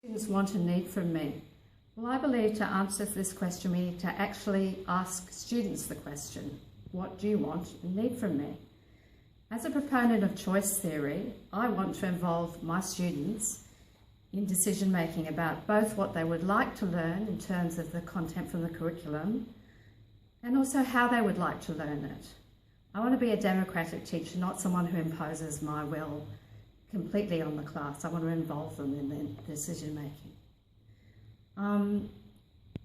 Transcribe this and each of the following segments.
Students want and need from me? Well, I believe to answer this question, we need to actually ask students the question, what do you want and need from me? As a proponent of choice theory, I want to involve my students in decision making about both what they would like to learn in terms of the content from the curriculum and also how they would like to learn it. I want to be a democratic teacher, not someone who imposes my will completely on the class. I want to involve them in their decision making. And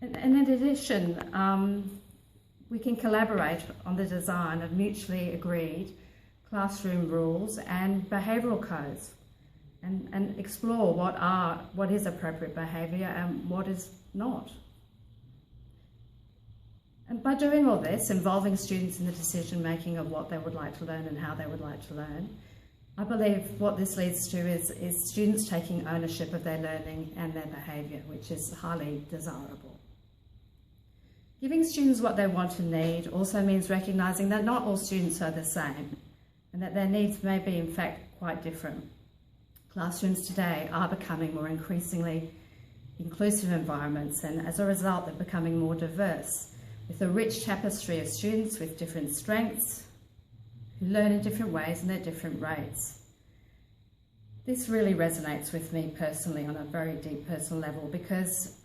in addition, we can collaborate on the design of mutually agreed classroom rules and behavioural codes and explore what is appropriate behaviour and what is not. And by doing all this, involving students in the decision making of what they would like to learn and how they would like to learn, I believe what this leads to is students taking ownership of their learning and their behaviour, which is highly desirable. Giving students what they want and need also means recognising that not all students are the same and that their needs may be in fact quite different. Classrooms today are becoming more increasingly inclusive environments, and as a result they're becoming more diverse, with a rich tapestry of students with different strengths, who learn in different ways and at different rates. This really resonates with me personally on a very deep personal level because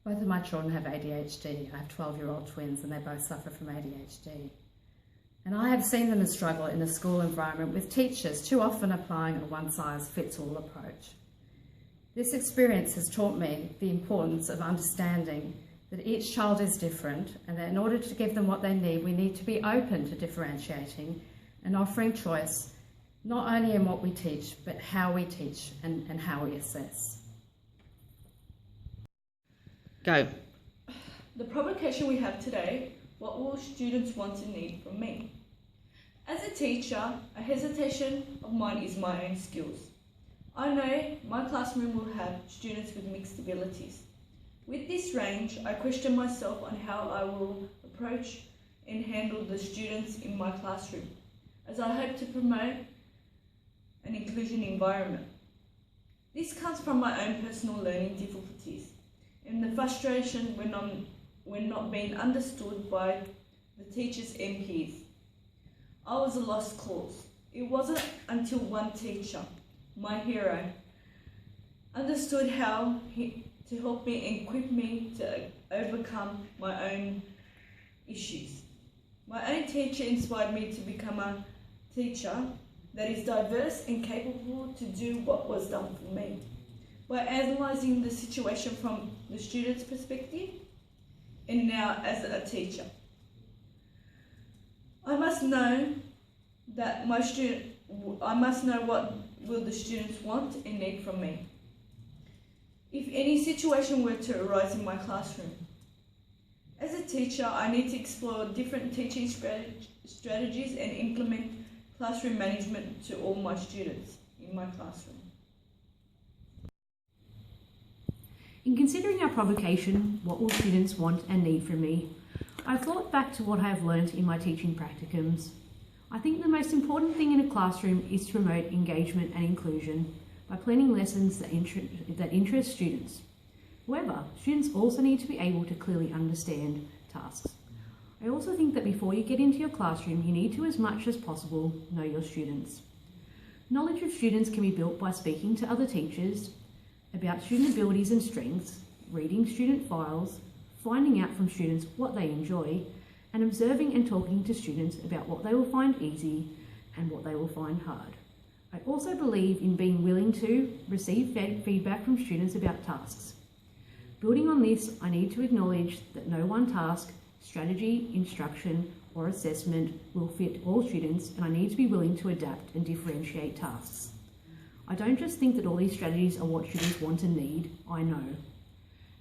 both of my children have ADHD. I have 12-year-old twins and they both suffer from ADHD. And I have seen them struggle in a school environment with teachers too often applying a one-size-fits-all approach. This experience has taught me the importance of understanding that each child is different and that in order to give them what they need, we need to be open to differentiating and offering choice, not only in what we teach, but how we teach and how we assess. Go. The provocation we have today: what will students want and need from me? As a teacher, a hesitation of mine is my own skills. I know my classroom will have students with mixed abilities. With this range, I question myself on how I will approach and handle the students in my classroom, as I hope to promote an inclusion environment. This comes from my own personal learning difficulties and the frustration when not being understood by the teachers and peers. I was a lost cause. It wasn't until one teacher, my hero, understood how to help me and equip me to overcome my own issues. My own teacher inspired me to become a teacher that is diverse and capable to do what was done for me. By analysing the situation from the student's perspective, and now as a teacher, I must know what will the students want and need from me. If any situation were to arise in my classroom, as a teacher, I need to explore different teaching strategies and implement classroom management to all my students in my classroom. In considering our provocation, what will students want and need from me, I've thought back to what I have learnt in my teaching practicums. I think the most important thing in a classroom is to promote engagement and inclusion by planning lessons that interest students. However, students also need to be able to clearly understand tasks. I also think that before you get into your classroom, you need to, as much as possible, know your students. Knowledge of students can be built by speaking to other teachers about student abilities and strengths, reading student files, finding out from students what they enjoy, and observing and talking to students about what they will find easy and what they will find hard. I also believe in being willing to receive feedback from students about tasks. Building on this, I need to acknowledge that no one task, strategy, instruction, or assessment will fit all students, and I need to be willing to adapt and differentiate tasks. I don't just think that all these strategies are what students want and need, I know.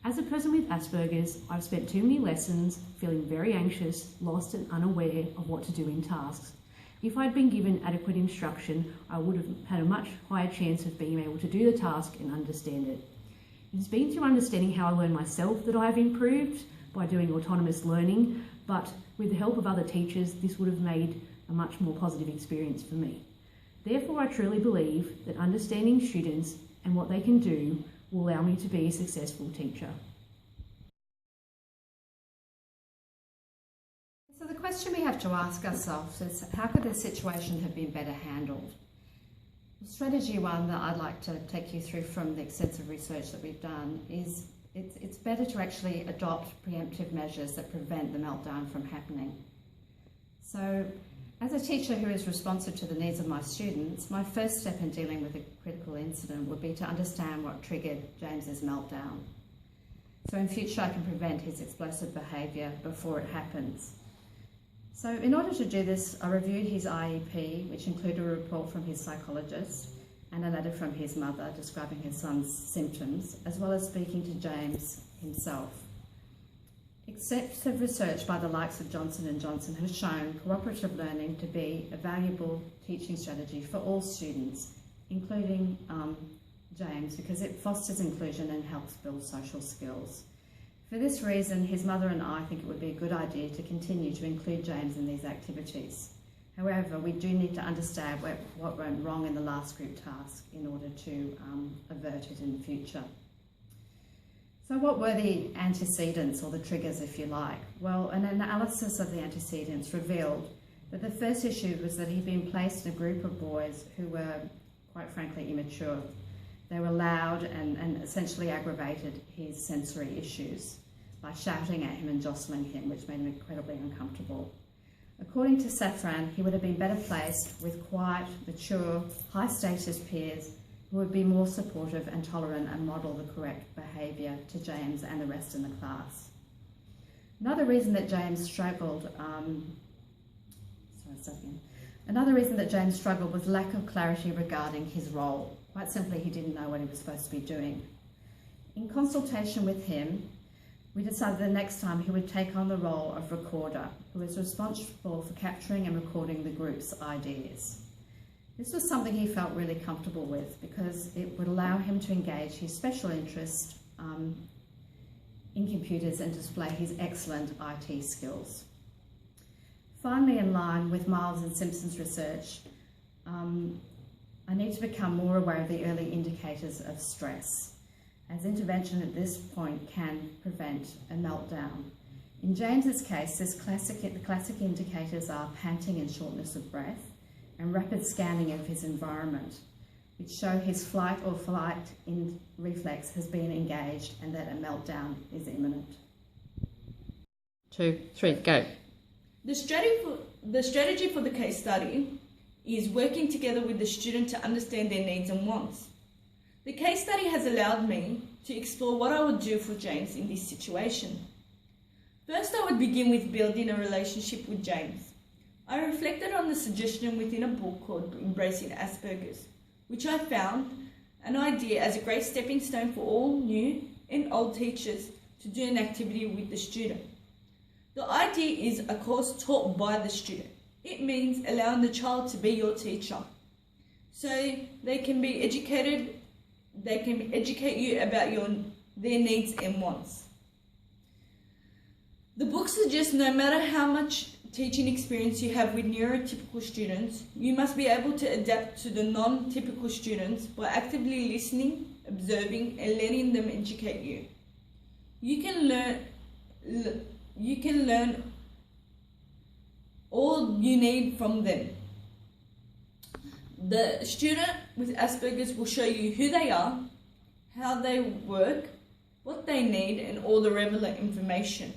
As a person with Asperger's, I've spent too many lessons feeling very anxious, lost and unaware of what to do in tasks. If I'd been given adequate instruction, I would have had a much higher chance of being able to do the task and understand it. It's been through understanding how I learn myself that I have improved by doing autonomous learning, but with the help of other teachers, this would have made a much more positive experience for me. Therefore, I truly believe that understanding students and what they can do will allow me to be a successful teacher. So the question we have to ask ourselves is, how could this situation have been better handled? Strategy one that I'd like to take you through from the extensive research that we've done is it's better to actually adopt preemptive measures that prevent the meltdown from happening. So as a teacher who is responsive to the needs of my students, my first step in dealing with a critical incident would be to understand what triggered James's meltdown. So in future I can prevent his explosive behaviour before it happens. So in order to do this, I reviewed his IEP, which included a report from his psychologist and a letter from his mother describing his son's symptoms, as well as speaking to James himself. Extensive research by the likes of Johnson & Johnson has shown cooperative learning to be a valuable teaching strategy for all students, including James, because it fosters inclusion and helps build social skills. For this reason, his mother and I think it would be a good idea to continue to include James in these activities. However, we do need to understand what went wrong in the last group task in order to avert it in the future. So what were the antecedents, or the triggers if you like? Well, an analysis of the antecedents revealed that the first issue was that he'd been placed in a group of boys who were, quite frankly, immature. They were loud and essentially aggravated his sensory issues by shouting at him and jostling him, which made him incredibly uncomfortable. According to Safran, he would have been better placed with quiet, mature, high-status peers who would be more supportive and tolerant and model the correct behaviour to James and the rest in the class. Another reason that James struggled, was lack of clarity regarding his role. Quite simply, he didn't know what he was supposed to be doing. In consultation with him, we decided the next time he would take on the role of recorder, who was responsible for capturing and recording the group's ideas. This was something he felt really comfortable with because it would allow him to engage his special interest in computers and display his excellent IT skills. Finally, in line with Miles and Simpson's research, I need to become more aware of the early indicators of stress, as intervention at this point can prevent a meltdown. In James's case, the classic indicators are panting and shortness of breath, and rapid scanning of his environment, which show his flight or flight reflex has been engaged and that a meltdown is imminent. 2, 3, go. The strategy for the case study is working together with the student to understand their needs and wants. The case study has allowed me to explore what I would do for James in this situation. First, I would begin with building a relationship with James. I reflected on the suggestion within a book called Embracing Asperger's, which I found an idea as a great stepping stone for all new and old teachers to do an activity with the student. The idea is a course taught by the student. It means allowing the child to be your teacher, so they can educate you about their needs and wants. The book suggests no matter how much teaching experience you have with neurotypical students, you must be able to adapt to the non-typical students by actively listening, observing, and letting them educate you. You can learn all you need from them. The student with Asperger's will show you who they are, how they work, what they need, and all the relevant information.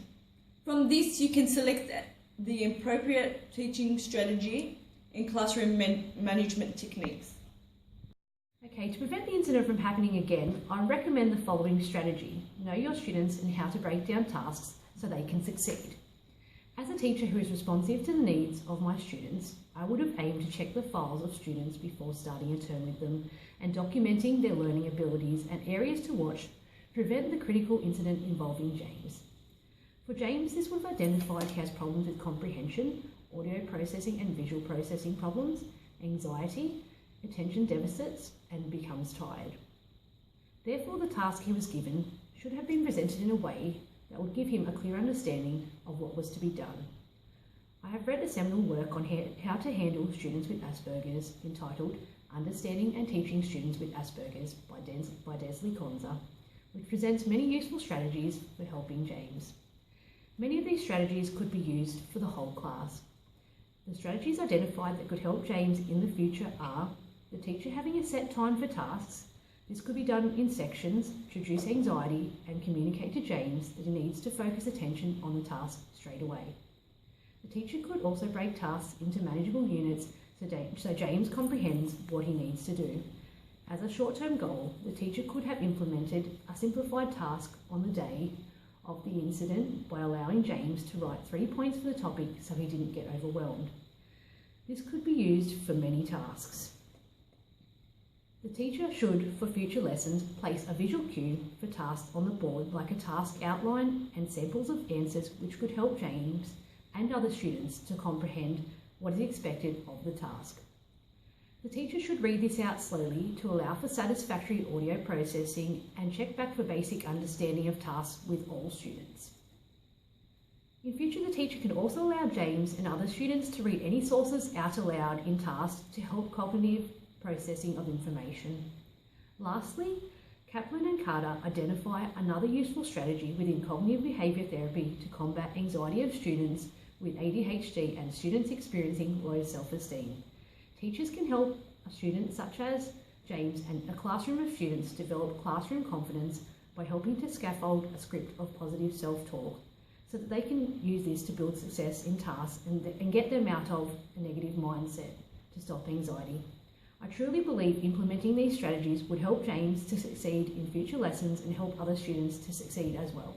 From this, you can select the appropriate teaching strategy and classroom management techniques. Okay, to prevent the incident from happening again, I recommend the following strategy. Know your students and how to break down tasks so they can succeed. As a teacher who is responsive to the needs of my students, I would have aimed to check the files of students before starting a term with them and documenting their learning abilities and areas to watch to prevent the critical incident involving James. For James, this would have identified he has problems with comprehension, audio processing and visual processing problems, anxiety, attention deficits, and becomes tired. Therefore, the task he was given should have been presented in a way that would give him a clear understanding of what was to be done. I have read a seminal work on how to handle students with Asperger's entitled Understanding and Teaching Students with Asperger's by Desley Konza, which presents many useful strategies for helping James. Many of these strategies could be used for the whole class. The strategies identified that could help James in the future are the teacher having a set time for tasks. This could be done in sections to reduce anxiety and communicate to James that he needs to focus attention on the task straight away. The teacher could also break tasks into manageable units so James comprehends what he needs to do. As a short-term goal, the teacher could have implemented a simplified task on the day of the incident by allowing James to write 3 points for the topic so he didn't get overwhelmed. This could be used for many tasks. The teacher should, for future lessons, place a visual cue for tasks on the board like a task outline and samples of answers which could help James and other students to comprehend what is expected of the task. The teacher should read this out slowly to allow for satisfactory audio processing and check back for basic understanding of tasks with all students. In future, the teacher can also allow James and other students to read any sources out aloud in tasks to help cognitive processing of information. Lastly, Kaplan and Carter identify another useful strategy within cognitive behaviour therapy to combat anxiety of students with ADHD and students experiencing low self-esteem. Teachers can help a student such as James and a classroom of students develop classroom confidence by helping to scaffold a script of positive self-talk so that they can use this to build success in tasks and get them out of a negative mindset to stop anxiety. I truly believe implementing these strategies would help James to succeed in future lessons and help other students to succeed as well.